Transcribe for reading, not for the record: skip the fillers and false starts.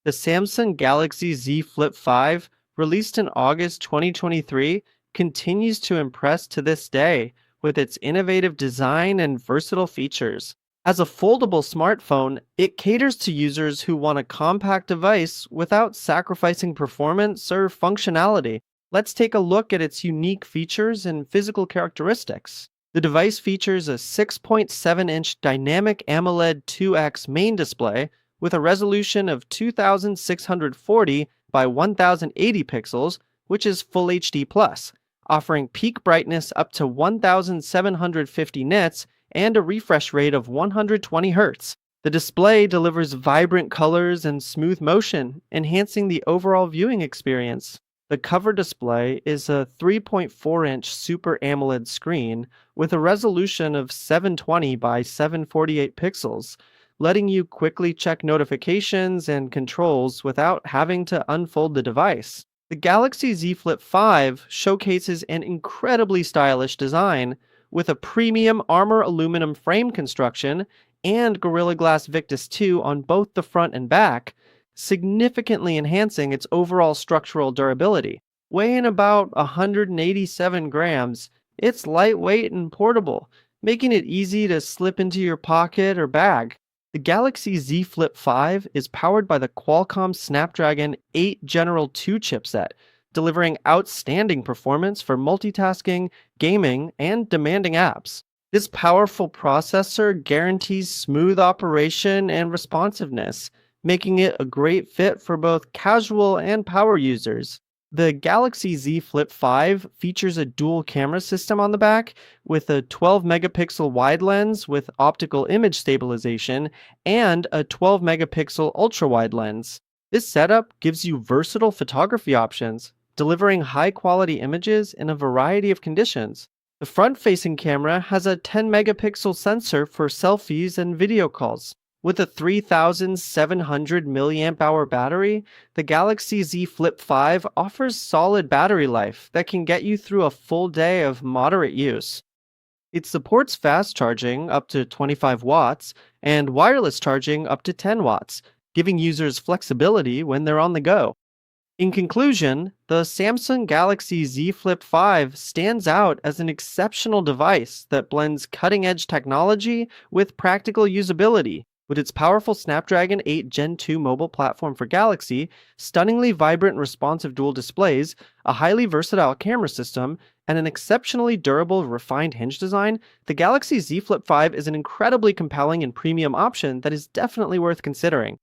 The Samsung Galaxy Z Flip 5, released in August 2023, continues to impress to this day with its innovative design and versatile features. As a foldable smartphone, it caters to users who want a compact device without sacrificing performance or functionality. Let's take a look at its unique features and physical characteristics. The device features a 6.7-inch dynamic AMOLED 2X main display with a resolution of 2640 by 1080 pixels, which is Full HD+, offering peak brightness up to 1750 nits and a refresh rate of 120 Hz. The display delivers vibrant colors and smooth motion, enhancing the overall viewing experience. The cover display is a 3.4-inch Super AMOLED screen with a resolution of 720 by 748 pixels, letting you quickly check notifications and controls without having to unfold the device. The Galaxy Z Flip 5 showcases an incredibly stylish design with a premium armor aluminum frame construction and Gorilla Glass Victus 2 on both the front and back, significantly enhancing its overall structural durability. Weighing about 187 grams, it's lightweight and portable, making it easy to slip into your pocket or bag. The Galaxy Z Flip 5 is powered by the Qualcomm Snapdragon 8 General 2 chipset, delivering outstanding performance for multitasking, gaming, and demanding apps. This powerful processor guarantees smooth operation and responsiveness, making it a great fit for both casual and power users. The Galaxy Z Flip 5 features a dual camera system on the back with a 12 megapixel wide lens with optical image stabilization and a 12 megapixel ultra wide lens. This setup gives you versatile photography options, delivering high quality images in a variety of conditions. The front facing camera has a 10 megapixel sensor for selfies and video calls. With a 3700 mAh battery, the Galaxy Z Flip 5 offers solid battery life that can get you through a full day of moderate use. It supports fast charging up to 25 watts and wireless charging up to 10 watts, giving users flexibility when they're on the go. In conclusion, the Samsung Galaxy Z Flip 5 stands out as an exceptional device that blends cutting-edge technology with practical usability. With its powerful Snapdragon 8 Gen 2 mobile platform for Galaxy, stunningly vibrant and responsive dual displays, a highly versatile camera system, and an exceptionally durable, refined hinge design, the Galaxy Z Flip 5 is an incredibly compelling and premium option that is definitely worth considering.